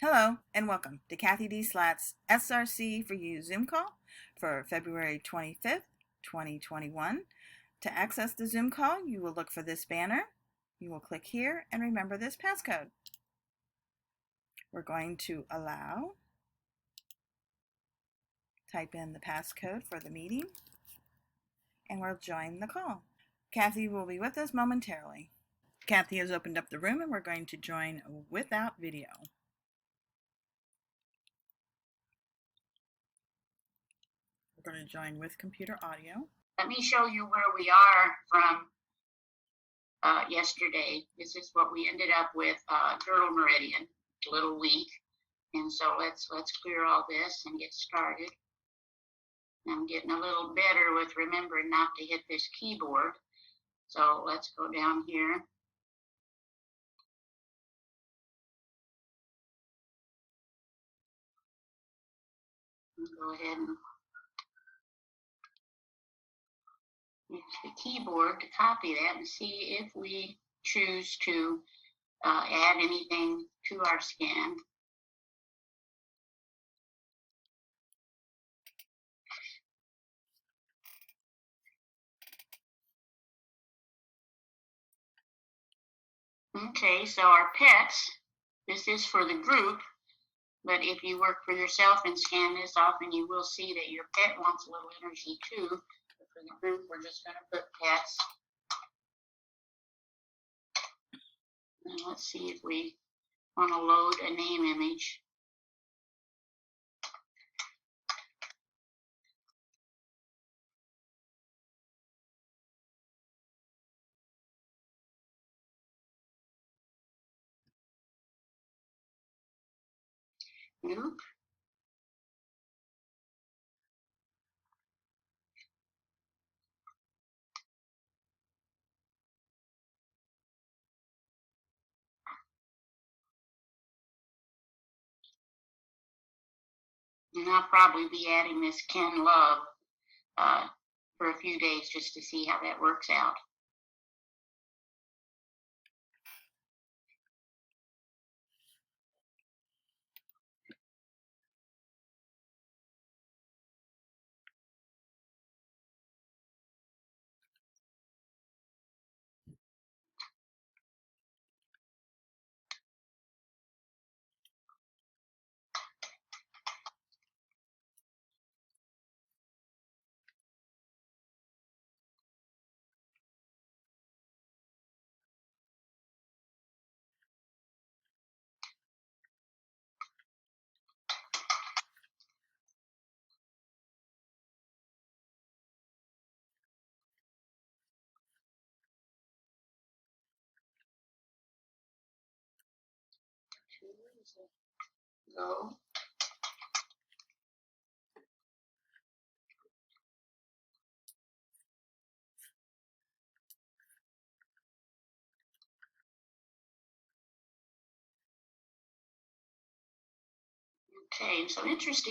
Hello and welcome to CathyDSlaught's SRC4u Zoom call for February 25th, 2021. To access the Zoom call, you will look for this banner. You will click here and remember this passcode. We're going to type in the passcode for the meeting, and we'll join the call. Cathy will be with us momentarily. Cathy has opened up the room and we're going to join without video. We're going to join with computer audio. Let me show you where we are from yesterday. This is what we ended up with, girdle meridian, a little weak. And so let's clear all this and get started. I'm getting a little better with remembering not to hit this keyboard. So let's go down here. Go ahead and use the keyboard to copy that and see if we choose to add anything to our scan. Okay, so our pets, this is for the group, but if you work for yourself and scan this often, you will see that your pet wants a little energy too. But for the group, we're just going to put pets. And let's see if we want to load a name image. Nope. And I'll probably be adding this Ken Love for a few days just to see how that works out. Go. Okay, so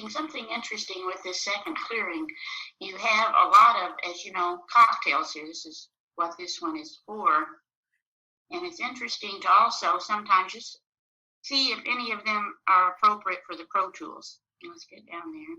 something interesting with this second clearing. You have a lot of, as you know, cocktails here. This is what this one is for. And it's interesting to also sometimes just see if any of them are appropriate for the Pro Tools. Let's get down there.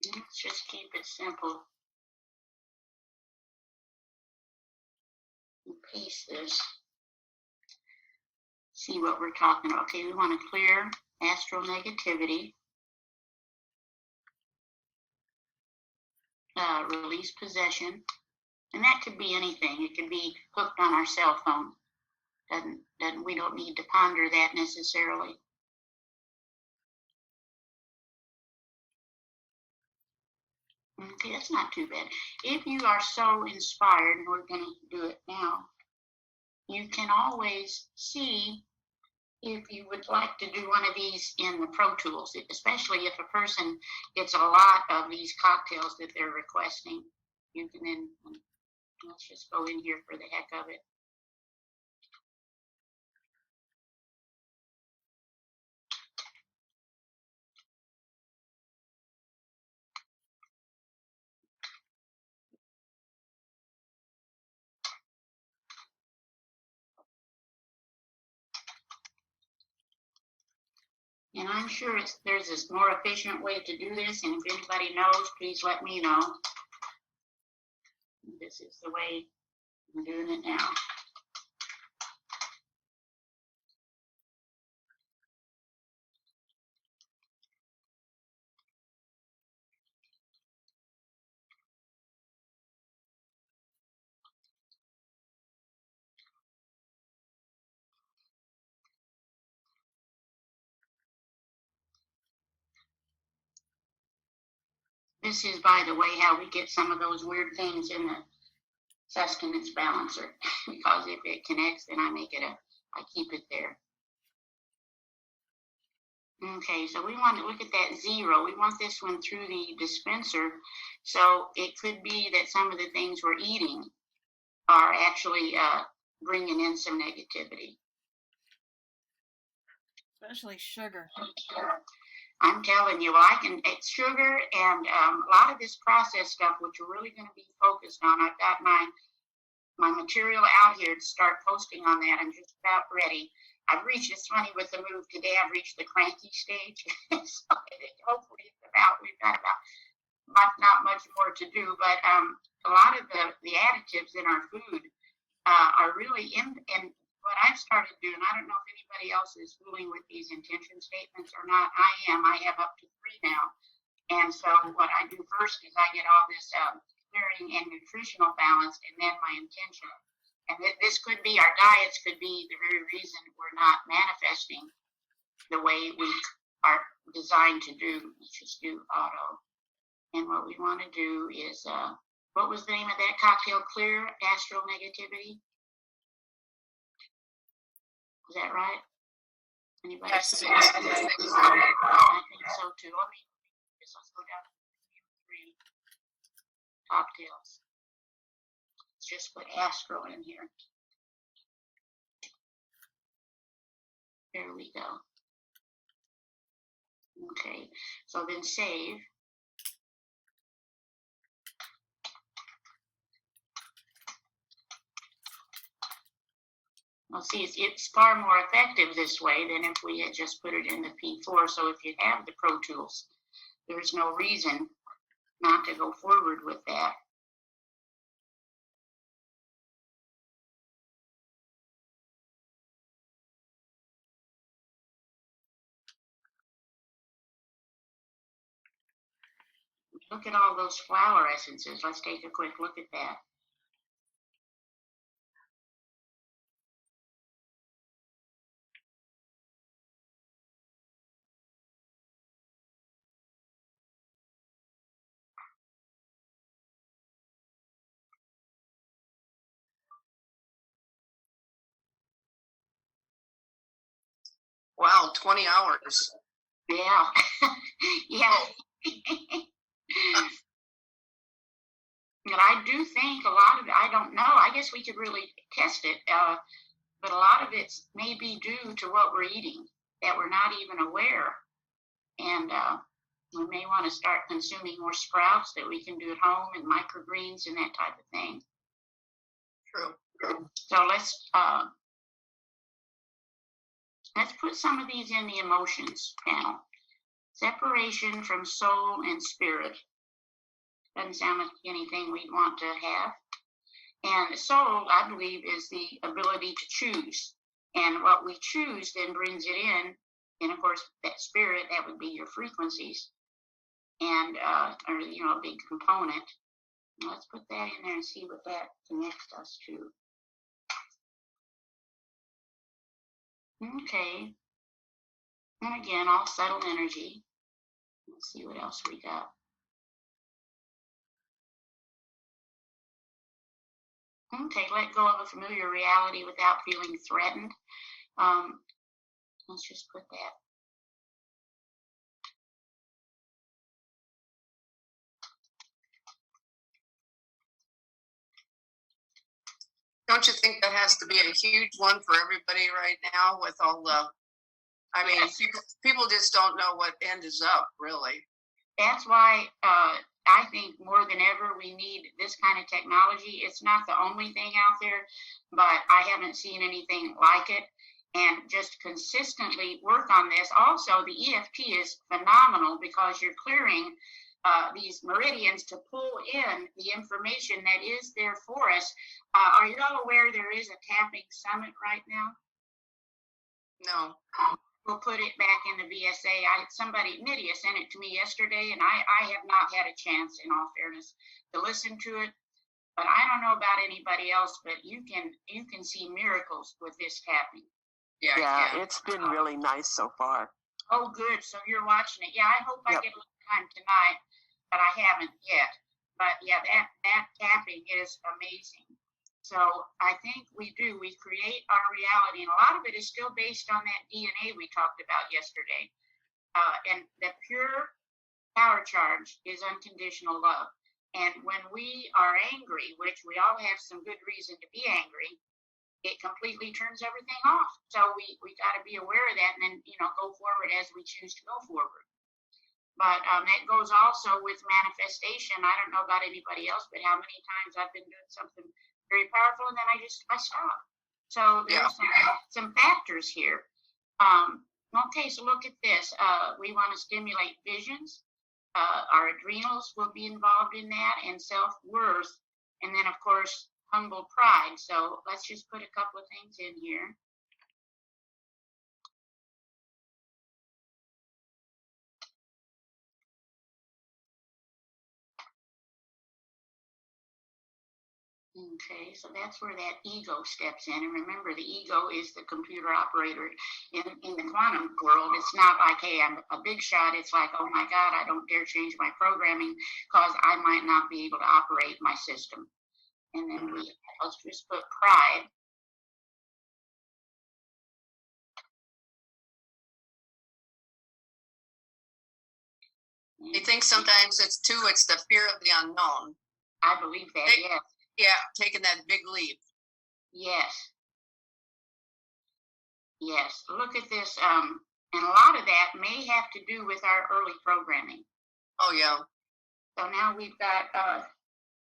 Let's just keep it simple. And paste this. See what we're talking about. Okay, we want to clear astral negativity. Release possession. And that could be anything. It could be hooked on our cell phone. We don't need to ponder that necessarily. Okay, that's not too bad. If you are so inspired, and we're going to do it now, you can always see if you would like to do one of these in the Pro Tools, especially if a person gets a lot of these cocktails that they're requesting. You can then, let's just go in here for the heck of it. And I'm sure there's this more efficient way to do this, and if anybody knows, please let me know. This is the way I'm doing it now. This is, by the way, how we get some of those weird things in the sustenance balancer, because if it connects, then I keep it there. Okay, so we want to look at that 0. We want this one through the dispenser. So it could be that some of the things we're eating are actually bringing in some negativity. Especially sugar. I'm telling you, it's sugar and a lot of this processed stuff, which we're really going to be focused on. I've got my material out here to start posting on that. I'm just about ready. I've reached, it's funny with the move today, I've reached the cranky stage. So hopefully we've got not much more to do, but a lot of the additives in our food are really and what I've started doing, I don't know if anybody else is fooling with these intention statements or not. I have up to 3 now. And so what I do first is I get all this clearing and nutritional balance, and then my intention. And this could be, our diets could be the very reason we're not manifesting the way we are designed to do. Let's just do auto. And what we want to do is, what was the name of that cocktail? Clear astral negativity? Is that right? Anybody? Yes. I think so too. Let's go down to 3 cocktails. Let's just put astral in here. There we go. Okay, so then save. Well, see, it's far more effective this way than if we had just put it in the P4. So if you have the Pro Tools, there's no reason not to go forward with that. Look at all those flower essences. Let's take a quick look at that. Wow, 20 hours. Yeah. Yeah. But I do think a lot of it, I don't know, I guess we could really test it, but a lot of it may be due to what we're eating that we're not even aware. And we may want to start consuming more sprouts that we can do at home, and microgreens and that type of thing. True. So let's put some of these in the emotions panel. Separation from soul and spirit. Doesn't sound like anything we'd want to have. And soul, I believe, is the ability to choose. And what we choose then brings it in. And of course, that spirit, that would be your frequencies. And, or, a big component. Let's put that in there and see what that connects us to. Okay. And again, all subtle energy. Let's see what else we got. Okay, let go of a familiar reality without feeling threatened. Let's just put that. Don't you think that has to be a huge one for everybody right now with all the, I mean, Yes. people just don't know what end is up, really. That's why I think more than ever we need this kind of technology. It's not the only thing out there, but I haven't seen anything like it. And just consistently work on this. Also, the EFT is phenomenal because you're clearing these meridians to pull in the information that is there for us. Are you all aware there is a tapping summit right now? No. We'll put it back in the VSA. Somebody, Nydia, sent it to me yesterday, and I have not had a chance, in all fairness, to listen to it. But I don't know about anybody else, but you can see miracles with this tapping. Yeah, it's been really nice so far. Oh, good. So you're watching it. Yeah, I hope I get a little time tonight, but I haven't yet. But yeah, that tapping is amazing. So I think we create our reality, and a lot of it is still based on that DNA we talked about yesterday. And the pure power charge is unconditional love. And when we are angry, which we all have some good reason to be angry, it completely turns everything off. So we got to be aware of that, and then go forward as we choose to go forward. But that goes also with manifestation. I don't know about anybody else, but how many times I've been doing something very powerful, and then I stop. So there's some factors here. Okay, so look at this. We want to stimulate visions. Our adrenals will be involved in that, and self-worth, and then of course humble pride. So let's just put a couple of things in here. Okay, so that's where that ego steps in. And remember, the ego is the computer operator in the quantum world. It's not like, hey, I'm a big shot. It's like, oh my God, I don't dare change my programming because I might not be able to operate my system. And then let's just put pride. You think sometimes it's the fear of the unknown. I believe that, yes. Yeah, taking that big leap. Yes. Yes. Look at this. And a lot of that may have to do with our early programming. Oh, yeah. So now we've got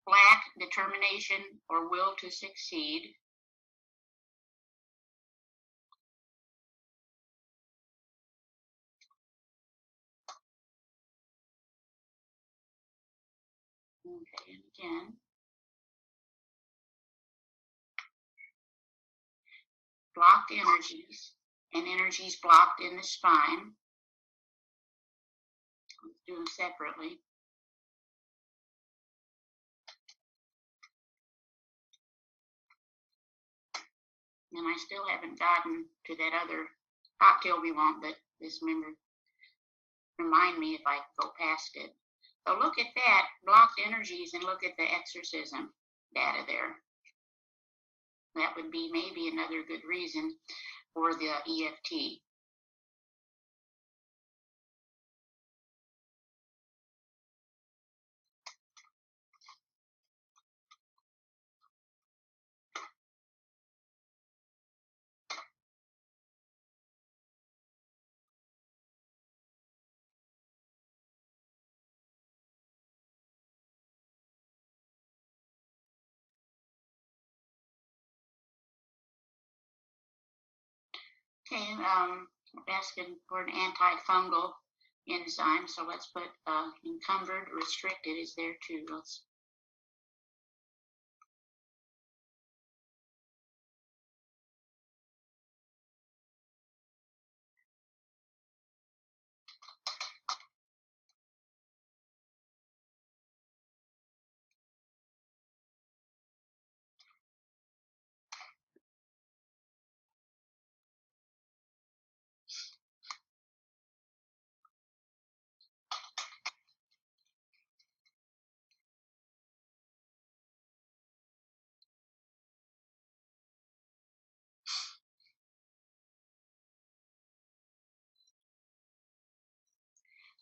lack, determination, or will to succeed. Okay, and again. Blocked energies, and energies blocked in the spine. Let's do them separately. And I still haven't gotten to that other cocktail we want, but this member remind me if I go past it. So look at that, blocked energies, and look at the exorcism data there. That would be maybe another good reason for the EFT. Okay, asking for an antifungal enzyme, so let's put encumbered, restricted is there too. Let's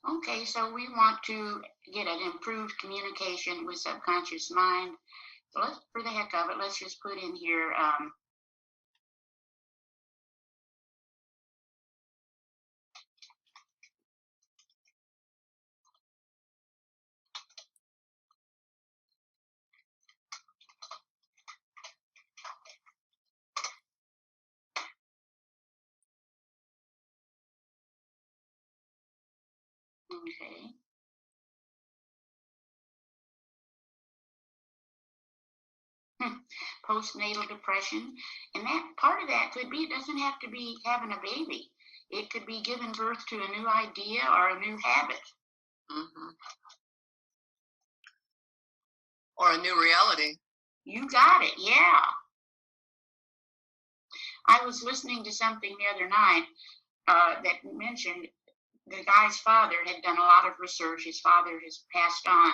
Okay, so we want to get an improved communication with subconscious mind. So let's, for the heck of it, let's just put in here, okay. Postnatal depression. And that part of that could be, it doesn't have to be having a baby. It could be giving birth to a new idea or a new habit. Mm-hmm. Or a new reality. You got it, yeah. I was listening to something the other night that mentioned the guy's father had done a lot of research. His father has passed on,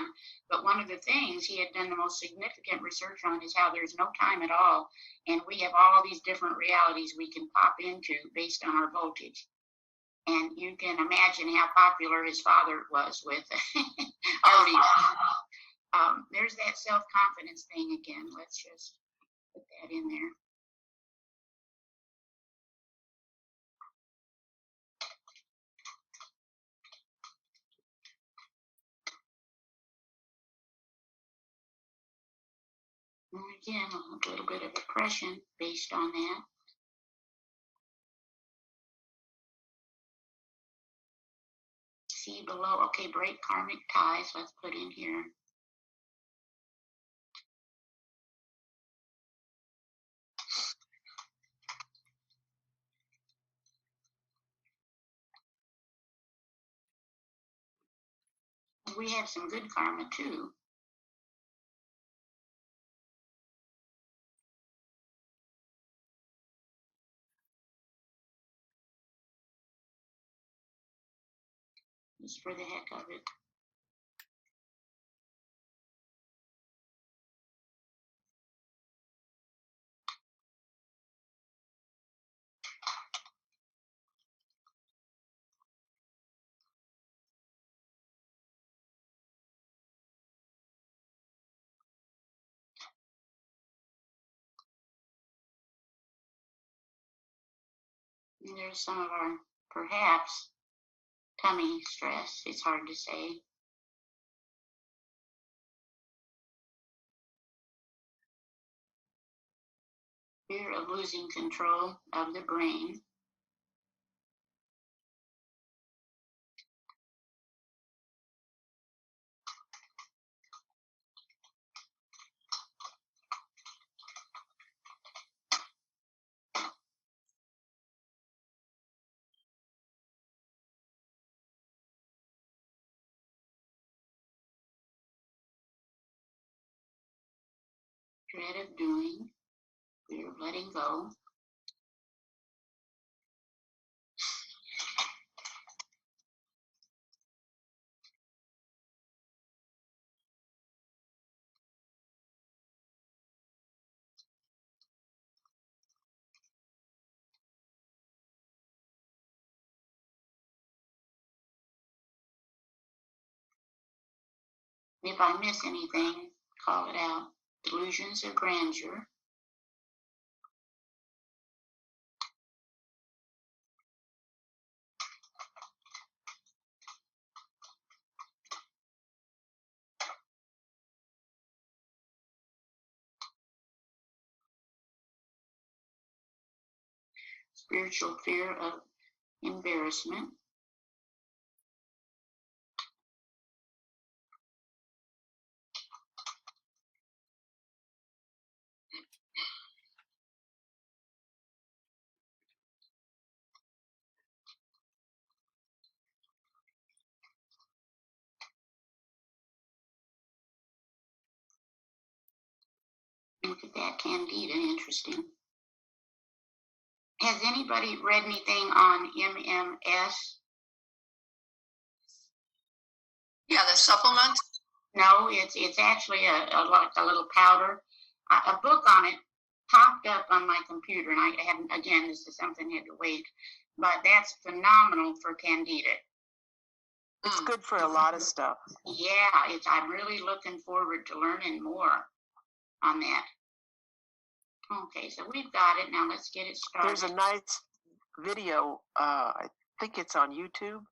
but one of the things he had done the most significant research on is how there's no time at all, and we have all these different realities we can pop into based on our voltage. And you can imagine how popular his father was with already. There's that self-confidence thing again. Let's just put that in there. And again, a little bit of oppression based on that. See below, okay, break karmic ties. Let's put in here. We have some good karma too. Just for the heck of it. And there's some of our, perhaps, tummy stress. It's hard to say. Fear of losing control of the brain. Dread of doing. Fear of letting go. If I miss anything, call it out. Delusions of grandeur. Spiritual fear of embarrassment. Look at that, Candida, interesting. Has anybody read anything on MMS? Yeah, the supplement. No, it's actually like a little powder. A book on it popped up on my computer, and I haven't. Again, this is something I had to wait, but that's phenomenal for Candida. It's good for a lot of stuff. Yeah, I'm really looking forward to learning more on that. Okay, so we've got it. Now let's get it started. There's a nice video. I think it's on YouTube.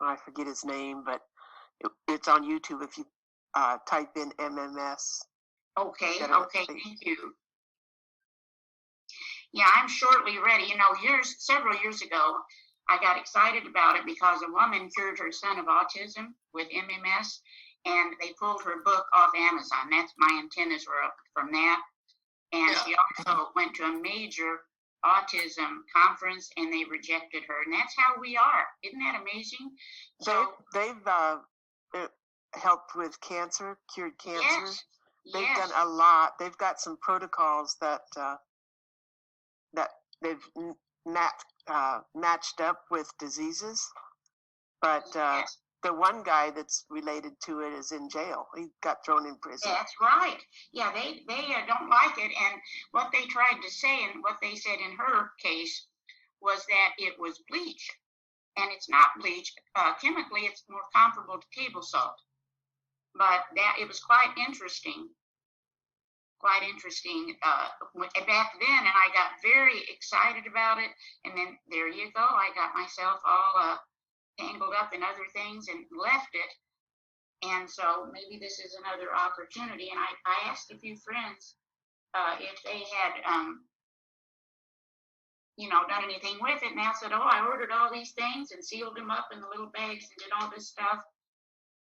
I forget his name, but it's on YouTube if you type in MMS. Okay, thank you. Yeah, I'm shortly ready. You know, several years ago, I got excited about it because a woman cured her son of autism with MMS, and they pulled her book off Amazon. That's my antennas were up from that. And she also went to a major autism conference, and they rejected her. And that's how we are. Isn't that amazing? So they've helped with cancer, cured cancer. Yes, they've done a lot. They've got some protocols that they've matched up with diseases. But the one guy that's related to it is in jail. He got thrown in prison. That's right. Yeah, they don't like it. And what they tried to say, and what they said in her case, was that it was bleach. And it's not bleach. Chemically, it's more comparable to table salt. But it was quite interesting. Back then, and I got very excited about it. And then there you go. I got myself all tangled up in other things and left it. And so maybe this is another opportunity. And I asked a few friends if they had, done anything with it. And they said, I ordered all these things and sealed them up in the little bags and did all this stuff.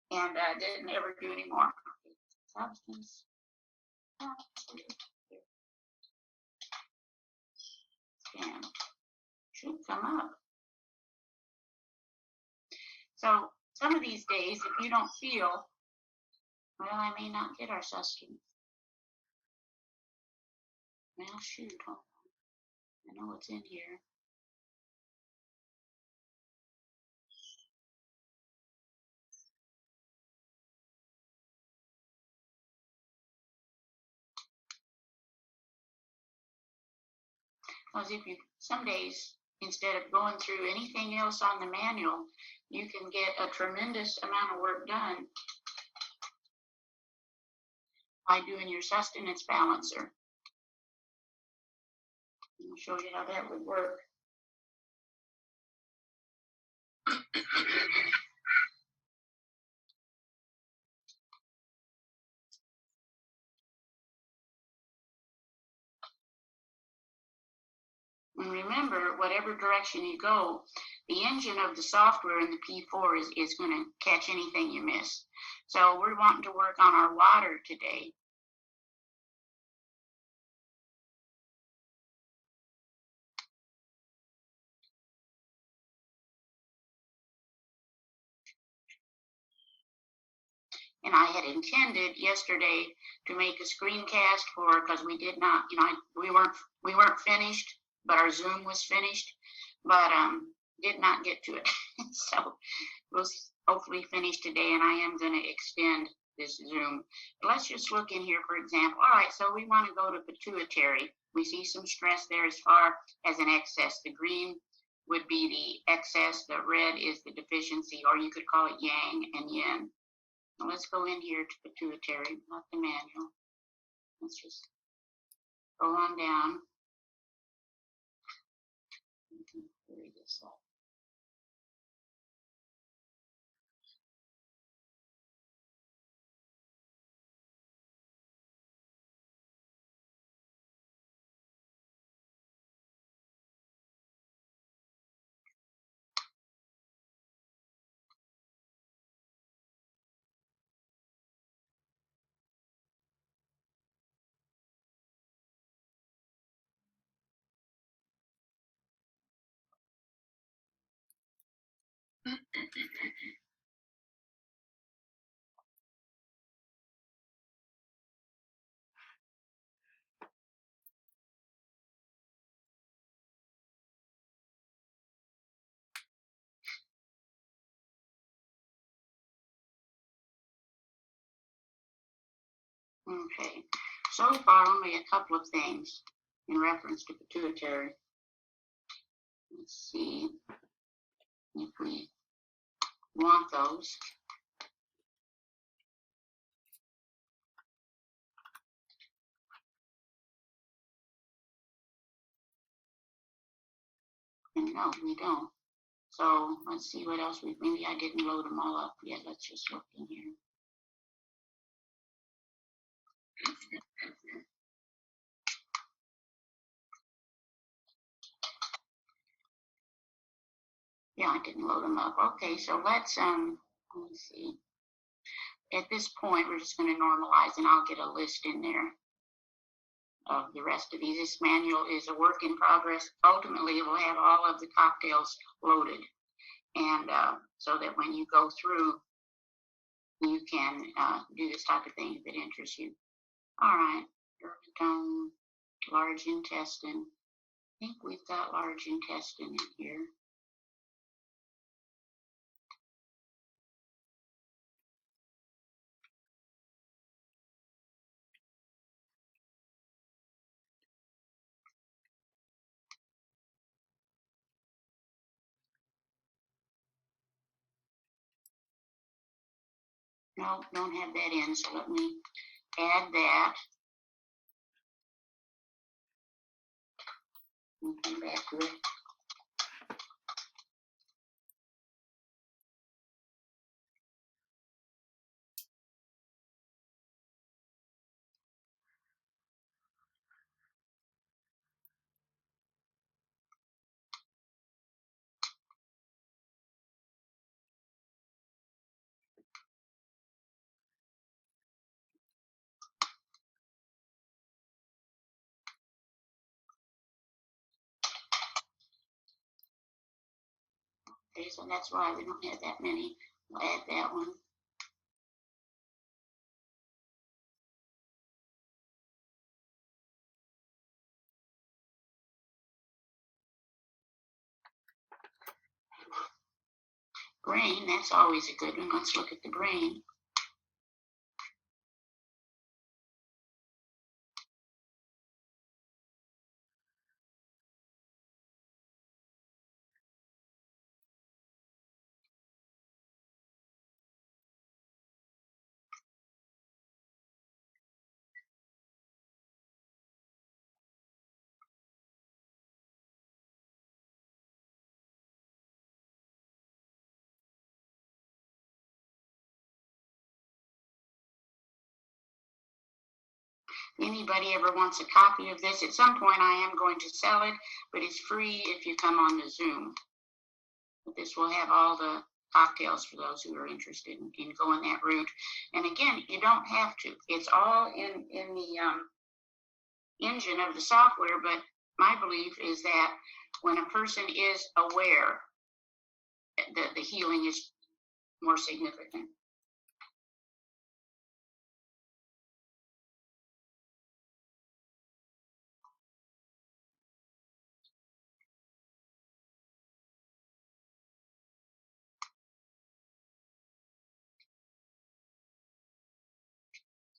And didn't ever do any more. Substance. And should come up. So some of these days, if you don't feel, well, I may not get our sustenance. Well, shoot, hold on. I know it's in here. Because some days, instead of going through anything else on the manual, you can get a tremendous amount of work done by doing your sustenance balancer. I'll show you how that would work. And remember, whatever direction you go, the engine of the software in the P4 is going to catch anything you miss. So we're wanting to work on our water today. And I had intended yesterday to make a screencast because we did not, we weren't finished, but our Zoom was finished, but did not get to it. So we'll hopefully finish today, and I am going to extend this Zoom. But let's just look in here, for example. All right, so we want to go to pituitary. We see some stress there as far as an excess. The green would be the excess, the red is the deficiency, or you could call it yang and yin. Now let's go in here to pituitary, not the manual. Let's just go on down. Hurry this up. Okay, so far only a couple of things in reference to pituitary. Let's see if we want those. And no, we don't. So let's see what else maybe I didn't load them all up yet. Let's just look in here. Yeah, I didn't load them up. Okay, so let's see. At this point, we're just going to normalize, and I'll get a list in there of the rest of these. This manual is a work in progress. Ultimately, it will have all of the cocktails loaded, and so that when you go through, you can do this type of thing if it interests you. All right, Tone, large intestine. I think we've got large intestine in here. No, don't have that in, so let me add that. Come back to it. Okay, so that's why we don't have that many. We'll add that one. Brain, that's always a good one. Let's look at the brain. Anybody ever wants a copy of this, at some point I am going to sell it, but it's free if you come on the Zoom. But this will have all the cocktails for those who are interested in going that route. And again, you don't have to. It's all in the engine of the software, but my belief is that when a person is aware, the healing is more significant.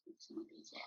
Take some of these out.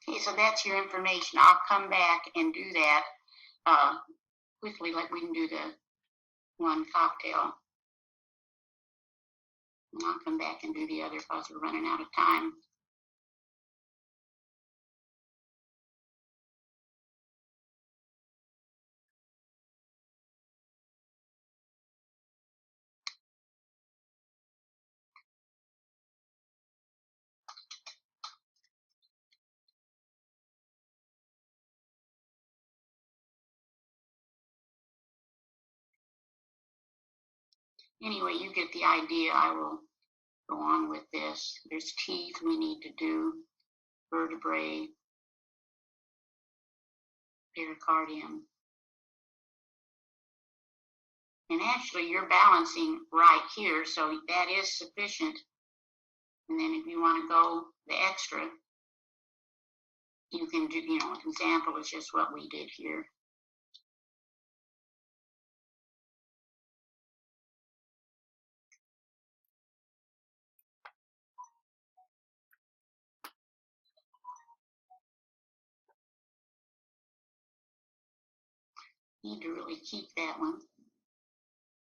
Okay, so that's your information. I'll come back and do that quickly, like we can do the one cocktail. And I'll come back and do the other because we're running out of time. Anyway, you get the idea. I will go on with this. There's teeth we need to do, vertebrae, pericardium. And actually, you're balancing right here, so that is sufficient. And then if you want to go the extra, you can do, an example is just what we did here. Need to really keep that one.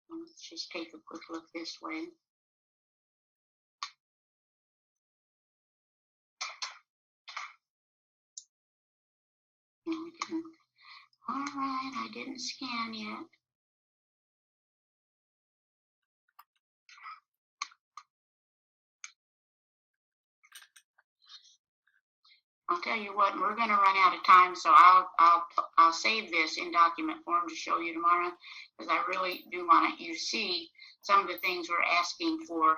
Let's just take a quick look this way. All right, I didn't scan yet. I'll tell you what, we're going to run out of time, so I'll save this in document form to show you tomorrow, because I really do want you to see some of the things we're asking for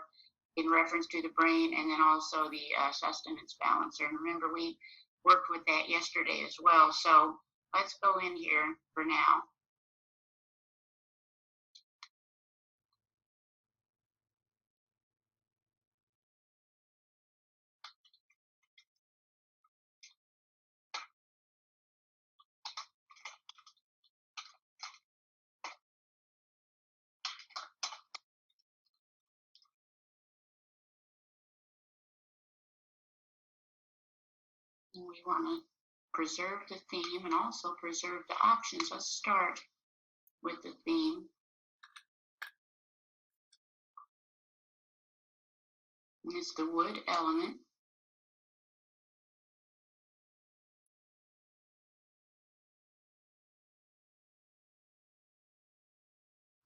in reference to the brain, and then also the sustenance balancer. And remember, we worked with that yesterday as well. So let's go in here for now. And we want to preserve the theme and also preserve the options. Let's start with the theme. And it's the wood element.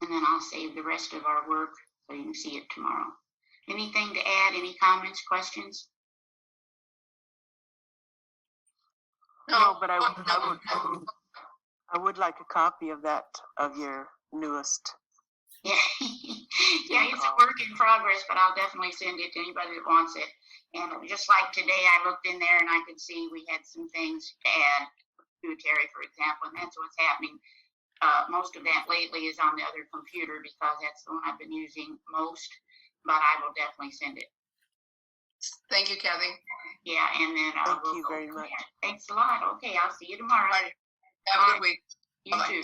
And then I'll save the rest of our work so you can see it tomorrow. Anything to add? Any comments, questions? No, but I would like a copy of that, of your newest. Yeah, yeah, it's a work in progress, but I'll definitely send it to anybody that wants it. And just like today, I looked in there and I could see we had some things to add to Terry, for example, and that's what's happening. Most of that lately is on the other computer because that's the one I've been using most, but I will definitely send it. Thank you, Cathy. Yeah, and then Thank you very much. Thanks a lot. Okay, I'll see you tomorrow. Bye. Have a good week. You Bye-bye. too.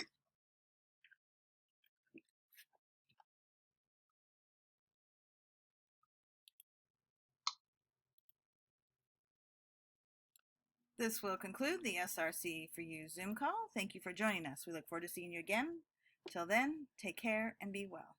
This will conclude the SRC4u Zoom call. Thank you for joining us. We look forward to seeing you again. Till then, take care and be well.